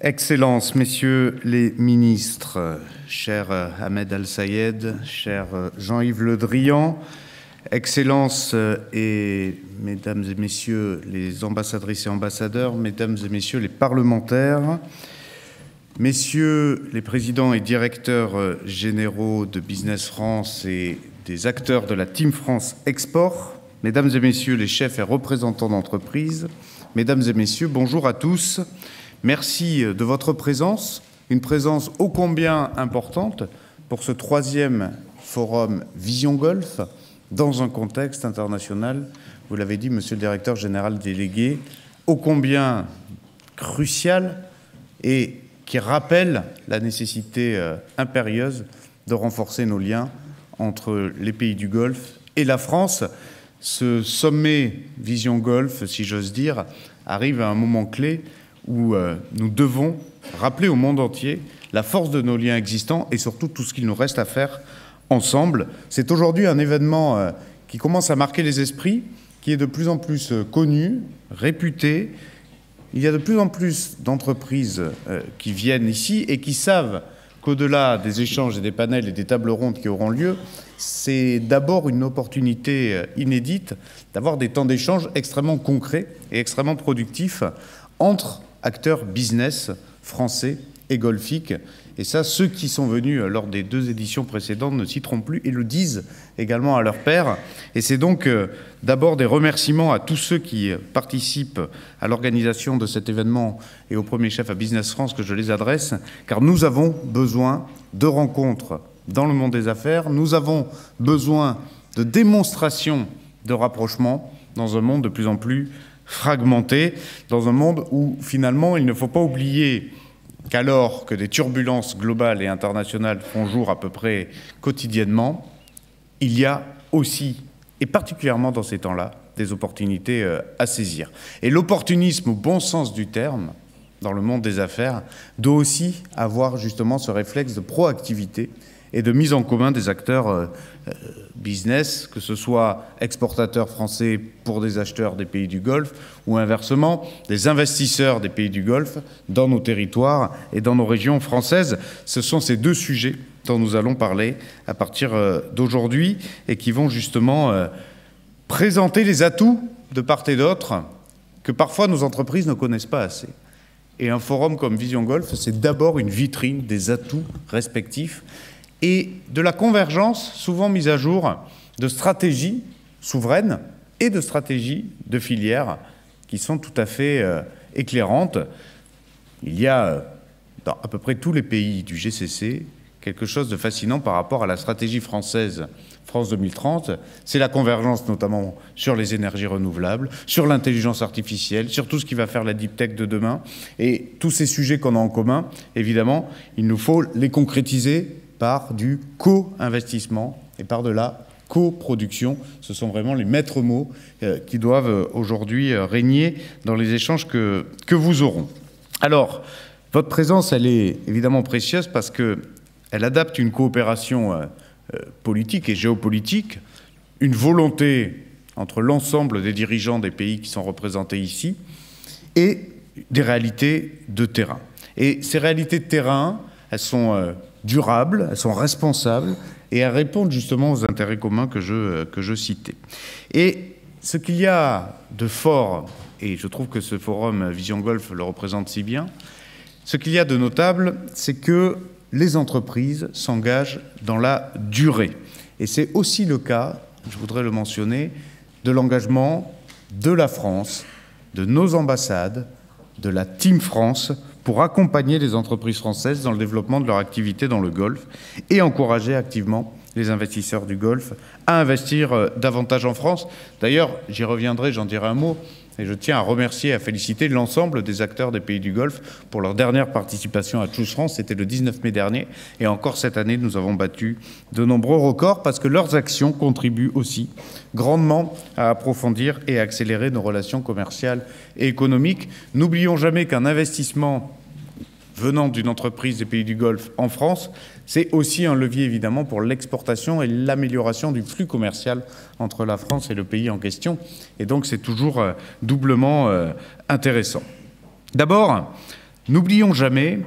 Excellences, Messieurs les ministres, cher Ahmed Al-Sayed, cher Jean-Yves Le Drian, Excellences et Mesdames et Messieurs les ambassadrices et ambassadeurs, Mesdames et Messieurs les parlementaires, Messieurs les présidents et directeurs généraux de Business France et des acteurs de la Team France Export, Mesdames et Messieurs les chefs et représentants d'entreprises, Mesdames et Messieurs, bonjour à tous. Merci de votre présence, une présence ô combien importante pour ce troisième forum Vision Golfe dans un contexte international, vous l'avez dit, Monsieur le Directeur Général délégué, ô combien crucial et qui rappelle la nécessité impérieuse de renforcer nos liens entre les pays du Golfe et la France. Ce sommet Vision Golfe, si j'ose dire, arrive à un moment clé où nous devons rappeler au monde entier la force de nos liens existants et surtout tout ce qu'il nous reste à faire ensemble. C'est aujourd'hui un événement qui commence à marquer les esprits, qui est de plus en plus connu, réputé. Il y a de plus en plus d'entreprises qui viennent ici et qui savent qu'au-delà des échanges et des panels et des tables rondes qui auront lieu, c'est d'abord une opportunité inédite d'avoir des temps d'échange extrêmement concrets et extrêmement productifs entre acteurs business français et golfiques. Et ça, ceux qui sont venus lors des deux éditions précédentes ne s'y trompent plus et le disent également à leur pairs. Et c'est donc d'abord des remerciements à tous ceux qui participent à l'organisation de cet événement et au premier chef à Business France que je les adresse, car nous avons besoin de rencontres dans le monde des affaires, nous avons besoin de démonstrations de rapprochement dans un monde de plus en plus fragmenté, dans un monde où finalement il ne faut pas oublier qu'alors que des turbulences globales et internationales font jour à peu près quotidiennement, il y a aussi, et particulièrement dans ces temps-là, des opportunités à saisir. Et l'opportunisme au bon sens du terme, dans le monde des affaires, doit aussi avoir justement ce réflexe de proactivité et de mise en commun des acteurs business, que ce soit exportateurs français pour des acheteurs des pays du Golfe ou inversement, des investisseurs des pays du Golfe dans nos territoires et dans nos régions françaises. Ce sont ces deux sujets dont nous allons parler à partir d'aujourd'hui et qui vont justement présenter les atouts de part et d'autre que parfois nos entreprises ne connaissent pas assez. Et un forum comme Vision Golfe, c'est d'abord une vitrine des atouts respectifs et de la convergence souvent mise à jour de stratégies souveraines et de stratégies de filières qui sont tout à fait éclairantes. Il y a dans à peu près tous les pays du GCC quelque chose de fascinant par rapport à la stratégie française France 2030, c'est la convergence notamment sur les énergies renouvelables, sur l'intelligence artificielle, sur tout ce qui va faire la deep tech de demain. Et tous ces sujets qu'on a en commun, évidemment, il nous faut les concrétiser par du co-investissement et par de la coproduction. Ce sont vraiment les maîtres mots qui doivent aujourd'hui régner dans les échanges que vous aurons. Alors, votre présence, elle est évidemment précieuse parce qu'elle adapte une coopération politique et géopolitique, une volonté entre l'ensemble des dirigeants des pays qui sont représentés ici et des réalités de terrain. Et ces réalités de terrain, elles sont durables, elles sont responsables et elles répondent justement aux intérêts communs que je citais. Et ce qu'il y a de fort, et je trouve que ce forum Vision Golfe le représente si bien, ce qu'il y a de notable, c'est que les entreprises s'engagent dans la durée. Et c'est aussi le cas, je voudrais le mentionner, de l'engagement de la France, de nos ambassades, de la Team France, pour accompagner les entreprises françaises dans le développement de leur activité dans le Golfe et encourager activement les investisseurs du Golfe à investir davantage en France. D'ailleurs, j'y reviendrai, j'en dirai un mot, et je tiens à remercier et à féliciter l'ensemble des acteurs des pays du Golfe pour leur dernière participation à Choose France. C'était le 19 mai dernier. Et encore cette année, nous avons battu de nombreux records parce que leurs actions contribuent aussi grandement à approfondir et à accélérer nos relations commerciales et économiques. N'oublions jamais qu'un investissement venant d'une entreprise des pays du Golfe en France, c'est aussi un levier évidemment pour l'exportation et l'amélioration du flux commercial entre la France et le pays en question. Et donc c'est toujours doublement intéressant. D'abord, N'oublions jamais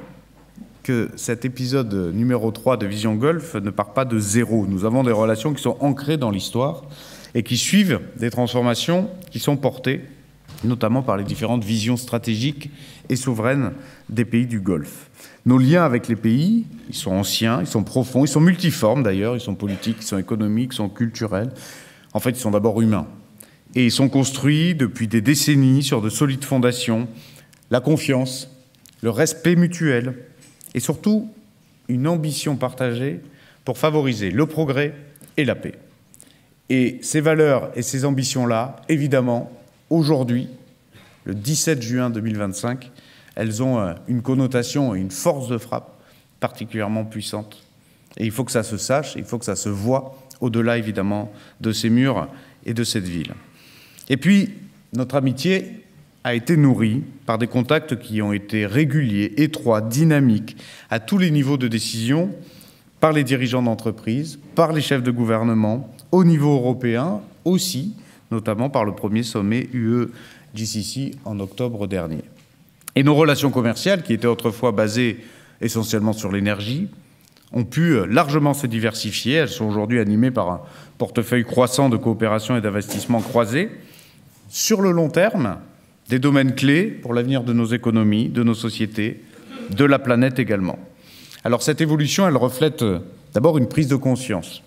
que cet épisode numéro 3 de Vision Golfe ne part pas de zéro. Nous avons des relations qui sont ancrées dans l'histoire et qui suivent des transformations qui sont portées notamment par les différentes visions stratégiques et souveraines des pays du Golfe. Nos liens avec les pays, ils sont anciens, ils sont profonds, ils sont multiformes d'ailleurs, ils sont politiques, ils sont économiques, ils sont culturels. En fait, ils sont d'abord humains. Et ils sont construits depuis des décennies sur de solides fondations, la confiance, le respect mutuel et surtout une ambition partagée pour favoriser le progrès et la paix. Et ces valeurs et ces ambitions-là, évidemment, aujourd'hui, le 17 juin 2025, elles ont une connotation et une force de frappe particulièrement puissante. Et il faut que ça se sache, il faut que ça se voie au-delà, évidemment, de ces murs et de cette ville. Et puis, notre amitié a été nourrie par des contacts qui ont été réguliers, étroits, dynamiques, à tous les niveaux de décision, par les dirigeants d'entreprise, par les chefs de gouvernement, au niveau européen aussi, notamment par le premier sommet UE-GCC en octobre dernier. Et nos relations commerciales, qui étaient autrefois basées essentiellement sur l'énergie, ont pu largement se diversifier. Elles sont aujourd'hui animées par un portefeuille croissant de coopération et d'investissement croisés. Sur le long terme, des domaines clés pour l'avenir de nos économies, de nos sociétés, de la planète également. Alors cette évolution, elle reflète d'abord une prise de conscience,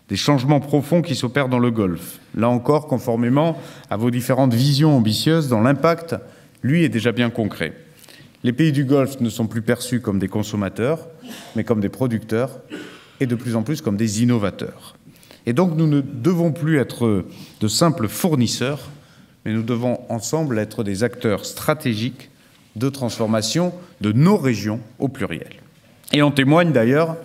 des changements profonds qui s'opèrent dans le Golfe. Là encore, conformément à vos différentes visions ambitieuses, dont l'impact, lui, est déjà bien concret. Les pays du Golfe ne sont plus perçus comme des consommateurs, mais comme des producteurs, et de plus en plus comme des innovateurs. Et donc nous ne devons plus être de simples fournisseurs, mais nous devons ensemble être des acteurs stratégiques de transformation de nos régions au pluriel. Et en témoignent d'ailleurs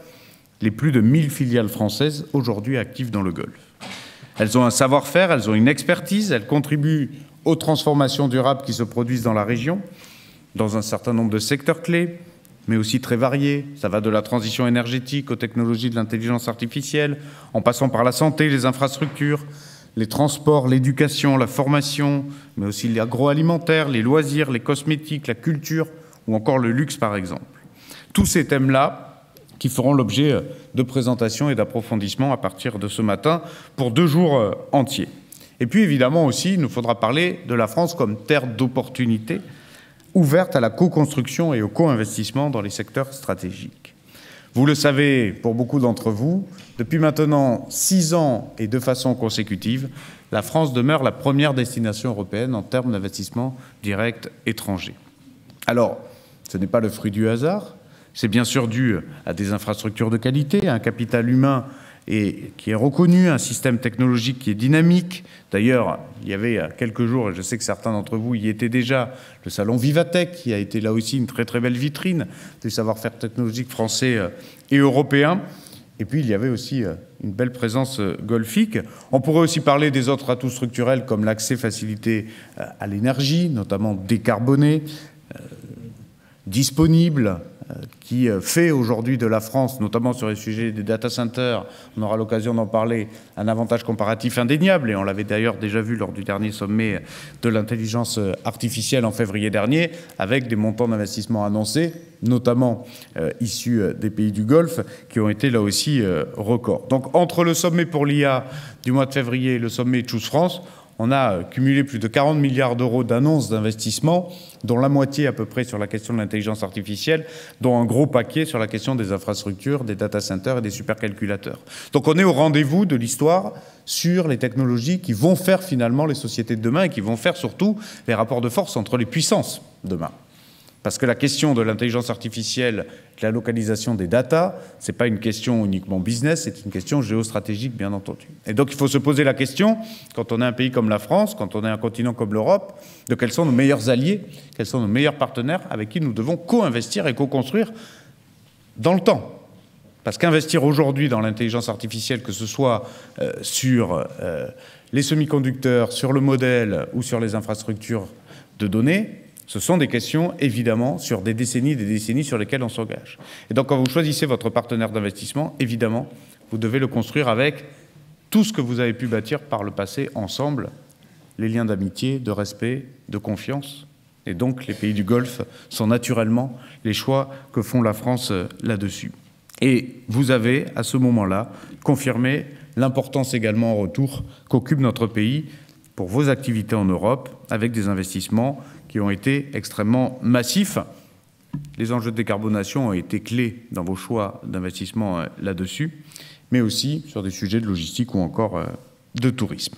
les plus de 1000 filiales françaises aujourd'hui actives dans le Golfe. Elles ont un savoir-faire, elles ont une expertise, elles contribuent aux transformations durables qui se produisent dans la région, dans un certain nombre de secteurs clés, mais aussi très variés. Ça va de la transition énergétique aux technologies de l'intelligence artificielle, en passant par la santé, les infrastructures, les transports, l'éducation, la formation, mais aussi l'agroalimentaire, les loisirs, les cosmétiques, la culture ou encore le luxe par exemple. Tous ces thèmes-là qui feront l'objet de présentations et d'approfondissements à partir de ce matin pour 2 jours entiers. Et puis évidemment aussi, il nous faudra parler de la France comme terre d'opportunités, ouverte à la co-construction et au co-investissement dans les secteurs stratégiques. Vous le savez, pour beaucoup d'entre vous, depuis maintenant 6 ans et de façon consécutive, la France demeure la première destination européenne en termes d'investissement direct étranger. Alors, ce n'est pas le fruit du hasard, c'est bien sûr dû à des infrastructures de qualité, à un capital humain qui est reconnu, un système technologique qui est dynamique. D'ailleurs, il y avait il y a quelques jours, et je sais que certains d'entre vous y étaient déjà, le salon Vivatech, qui a été là aussi une très très belle vitrine du savoir-faire technologique français et européen. Et puis, il y avait aussi une belle présence golfique. On pourrait aussi parler des autres atouts structurels comme l'accès facilité à l'énergie, notamment décarbonée, disponible, qui fait aujourd'hui de la France, notamment sur les sujets des data centers, on aura l'occasion d'en parler, un avantage comparatif indéniable, et on l'avait d'ailleurs déjà vu lors du dernier sommet de l'intelligence artificielle en février dernier, avec des montants d'investissement annoncés, notamment issus des pays du Golfe, qui ont été là aussi records. Donc entre le sommet pour l'IA du mois de février et le sommet Choose France, on a cumulé plus de 40 milliards d'euros d'annonces d'investissement, dont la moitié à peu près sur la question de l'intelligence artificielle, dont un gros paquet sur la question des infrastructures, des data centers et des supercalculateurs. Donc on est au rendez-vous de l'histoire sur les technologies qui vont faire finalement les sociétés de demain et qui vont faire surtout les rapports de force entre les puissances demain. Parce que la question de l'intelligence artificielle, de la localisation des data, ce n'est pas une question uniquement business, c'est une question géostratégique, bien entendu. Et donc, il faut se poser la question, quand on est un pays comme la France, quand on est un continent comme l'Europe, de quels sont nos meilleurs alliés, quels sont nos meilleurs partenaires avec qui nous devons co-investir et co-construire dans le temps. Parce qu'investir aujourd'hui dans l'intelligence artificielle, que ce soit sur les semi-conducteurs, sur le modèle ou sur les infrastructures de données, ce sont des questions, évidemment, sur des décennies sur lesquelles on s'engage. Et donc, quand vous choisissez votre partenaire d'investissement, évidemment, vous devez le construire avec tout ce que vous avez pu bâtir par le passé ensemble, les liens d'amitié, de respect, de confiance Et donc, les pays du Golfe sont naturellement les choix que font la France là-dessus. Et vous avez, à ce moment-là, confirmé l'importance également en retour qu'occupe notre pays pour vos activités en Europe, avec des investissements qui ont été extrêmement massifs. Les enjeux de décarbonation ont été clés dans vos choix d'investissement là-dessus, mais aussi sur des sujets de logistique ou encore de tourisme.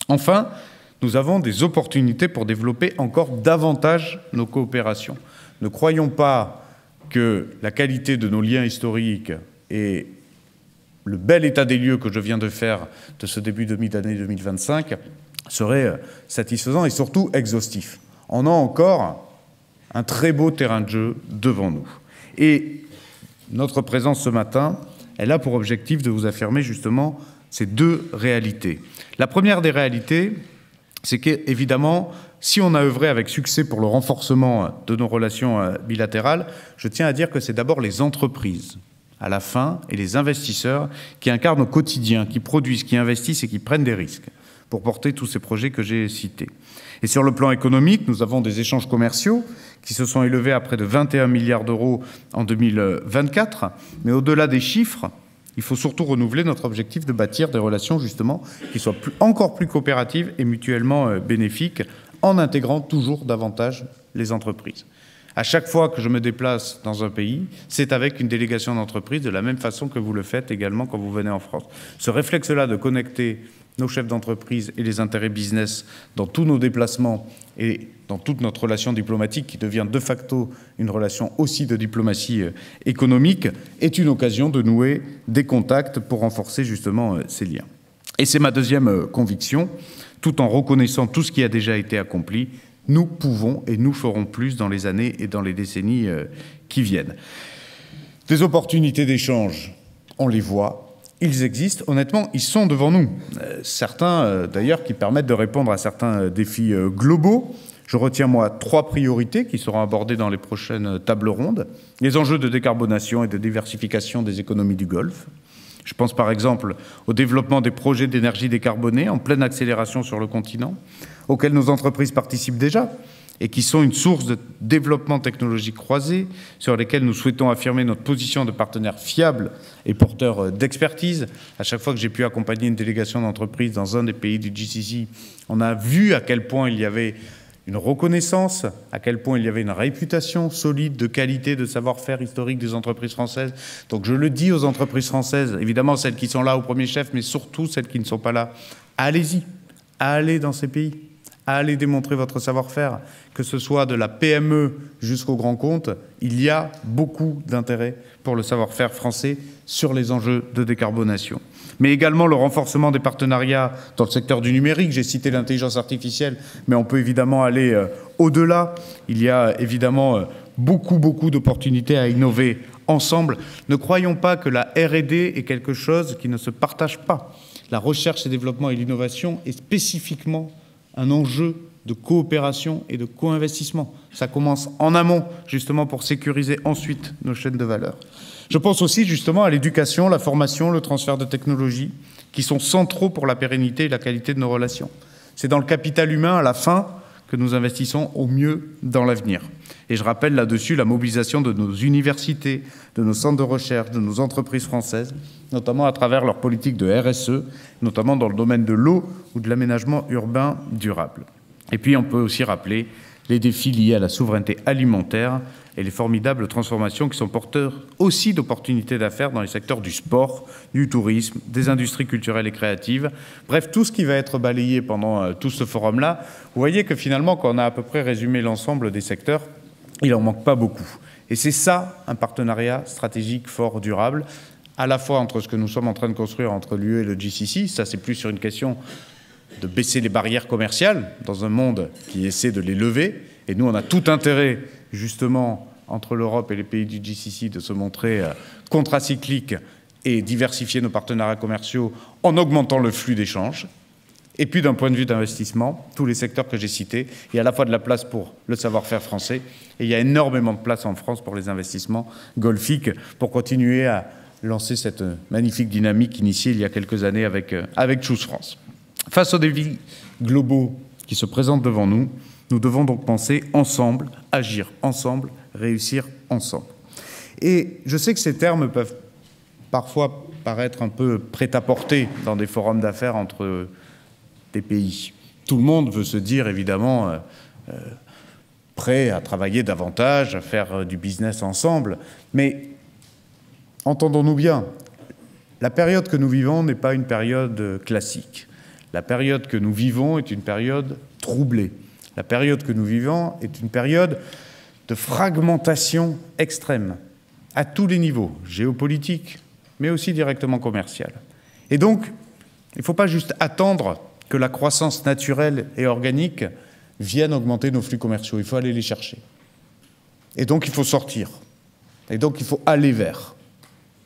Enfin, nous avons des opportunités pour développer encore davantage nos coopérations. Ne croyons pas que la qualité de nos liens historiques et le bel état des lieux que je viens de faire de ce début d'année 2025 serait satisfaisant et surtout exhaustif. On a encore un très beau terrain de jeu devant nous. Et notre présence ce matin, elle a pour objectif de vous affirmer justement ces deux réalités. La première des réalités, c'est qu'évidemment, si on a œuvré avec succès pour le renforcement de nos relations bilatérales, je tiens à dire que c'est d'abord les entreprises, à la fin, et les investisseurs qui incarnent au quotidien, qui produisent, qui investissent et qui prennent des risques pour porter tous ces projets que j'ai cités. Et sur le plan économique, nous avons des échanges commerciaux qui se sont élevés à près de 21 milliards d'euros en 2024. Mais au-delà des chiffres, il faut surtout renouveler notre objectif de bâtir des relations justement qui soient encore plus coopératives et mutuellement bénéfiques en intégrant toujours davantage les entreprises. À chaque fois que je me déplace dans un pays, c'est avec une délégation d'entreprise de la même façon que vous le faites également quand vous venez en France. Ce réflexe-là de connecter nos chefs d'entreprise et les intérêts business dans tous nos déplacements et dans toute notre relation diplomatique qui devient de facto une relation aussi de diplomatie économique est une occasion de nouer des contacts pour renforcer justement ces liens. Et c'est ma deuxième conviction, tout en reconnaissant tout ce qui a déjà été accompli, nous pouvons et nous ferons plus dans les années et dans les décennies qui viennent. Des opportunités d'échange, on les voit. Ils existent, honnêtement, ils sont devant nous. Certains, d'ailleurs, qui permettent de répondre à certains défis globaux. Je retiens, moi, 3 priorités qui seront abordées dans les prochaines tables rondes. Les enjeux de décarbonation et de diversification des économies du Golfe. Je pense, par exemple, au développement des projets d'énergie décarbonée en pleine accélération sur le continent, auxquels nos entreprises participent déjà, et qui sont une source de développement technologique croisé, sur lesquels nous souhaitons affirmer notre position de partenaire fiable et porteur d'expertise. À chaque fois que j'ai pu accompagner une délégation d'entreprise dans un des pays du GCC, on a vu à quel point il y avait une reconnaissance, à quel point il y avait une réputation solide de qualité, de savoir-faire historique des entreprises françaises. Donc je le dis aux entreprises françaises, évidemment celles qui sont là au premier chef, mais surtout celles qui ne sont pas là, allez-y, allez dans ces pays. À aller démontrer votre savoir-faire, que ce soit de la PME jusqu'au grand compte, il y a beaucoup d'intérêt pour le savoir-faire français sur les enjeux de décarbonation. Mais également le renforcement des partenariats dans le secteur du numérique. J'ai cité l'intelligence artificielle, mais on peut évidemment aller au-delà. Il y a évidemment beaucoup d'opportunités à innover ensemble. Ne croyons pas que la R&D est quelque chose qui ne se partage pas. La recherche et développement et l'innovation est spécifiquement un enjeu de coopération et de co-investissement. Ça commence en amont, justement, pour sécuriser ensuite nos chaînes de valeur. Je pense aussi, justement, à l'éducation, la formation, le transfert de technologies, qui sont centraux pour la pérennité et la qualité de nos relations. C'est dans le capital humain, à la fin, que nous investissons au mieux dans l'avenir. Et je rappelle là-dessus la mobilisation de nos universités, de nos centres de recherche, de nos entreprises françaises, notamment à travers leur politique de RSE, notamment dans le domaine de l'eau ou de l'aménagement urbain durable. Et puis on peut aussi rappeler les défis liés à la souveraineté alimentaire et les formidables transformations qui sont porteurs aussi d'opportunités d'affaires dans les secteurs du sport, du tourisme, des industries culturelles et créatives. Bref, tout ce qui va être balayé pendant tout ce forum-là. Vous voyez que finalement, quand on a à peu près résumé l'ensemble des secteurs, il n'en manque pas beaucoup. Et c'est ça, un partenariat stratégique fort, durable, à la fois entre ce que nous sommes en train de construire entre l'UE et le GCC, ça c'est plus sur une question de baisser les barrières commerciales dans un monde qui essaie de les lever. Et nous, on a tout intérêt, justement, entre l'Europe et les pays du GCC, de se montrer contracyclique et diversifier nos partenariats commerciaux en augmentant le flux d'échanges. Et puis, d'un point de vue d'investissement, tous les secteurs que j'ai cités, il y a à la fois de la place pour le savoir-faire français et il y a énormément de place en France pour les investissements golfiques pour continuer à lancer cette magnifique dynamique initiée il y a quelques années avec Choose France. Face aux défis globaux qui se présentent devant nous, Nous devons donc penser ensemble, agir ensemble, réussir ensemble. Et je sais que ces termes peuvent parfois paraître un peu prêt-à-porter dans des forums d'affaires entre des pays. Tout le monde veut se dire, évidemment, prêt à travailler davantage, à faire du business ensemble. Mais entendons-nous bien, la période que nous vivons n'est pas une période classique. La période que nous vivons est une période troublée. La période que nous vivons est une période de fragmentation extrême, à tous les niveaux, géopolitique, mais aussi directement commercial. Et donc, il ne faut pas juste attendre que la croissance naturelle et organique vienne augmenter nos flux commerciaux. Il faut aller les chercher. Et donc, il faut sortir. Et donc, il faut aller vers.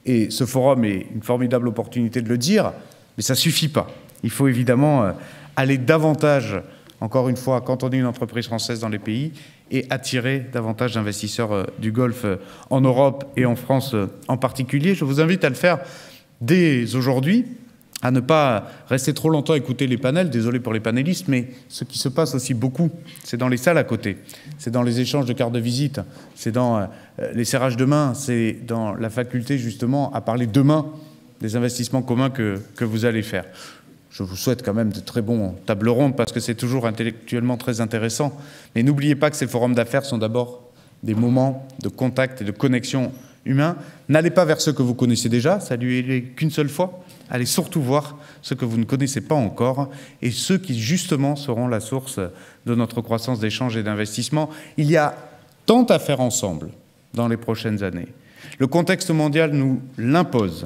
Et ce forum est une formidable opportunité de le dire, mais ça ne suffit pas. Il faut évidemment aller davantage, encore une fois, quand on est une entreprise française dans les pays, et attirer davantage d'investisseurs du Golfe en Europe et en France en particulier. Je vous invite à le faire dès aujourd'hui, à ne pas rester trop longtemps à écouter les panels, désolé pour les panélistes, mais ce qui se passe aussi beaucoup, c'est dans les salles à côté, c'est dans les échanges de cartes de visite, c'est dans les serrages de main, c'est dans la faculté justement à parler demain des investissements communs que vous allez faire. Je vous souhaite quand même de très bons tables rondes parce que c'est toujours intellectuellement très intéressant. Mais n'oubliez pas que ces forums d'affaires sont d'abord des moments de contact et de connexion humain. N'allez pas vers ceux que vous connaissez déjà, ça lui est qu'une seule fois. Allez surtout voir ceux que vous ne connaissez pas encore et ceux qui justement seront la source de notre croissance d'échange et d'investissement. Il y a tant à faire ensemble dans les prochaines années. Le contexte mondial nous l'impose.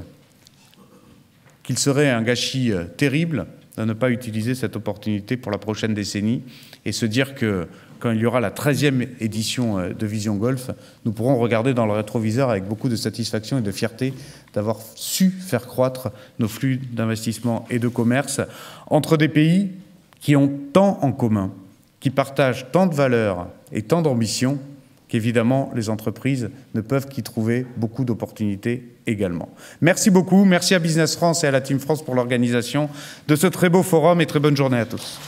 Qu'il serait un gâchis terrible de ne pas utiliser cette opportunité pour la prochaine décennie et se dire que quand il y aura la 13e édition de Vision Golfe, nous pourrons regarder dans le rétroviseur avec beaucoup de satisfaction et de fierté d'avoir su faire croître nos flux d'investissement et de commerce entre des pays qui ont tant en commun, qui partagent tant de valeurs et tant d'ambitions qu'évidemment, les entreprises ne peuvent qu'y trouver beaucoup d'opportunités également. Merci beaucoup, merci à Business France et à la Team France pour l'organisation de ce très beau forum et très bonne journée à tous.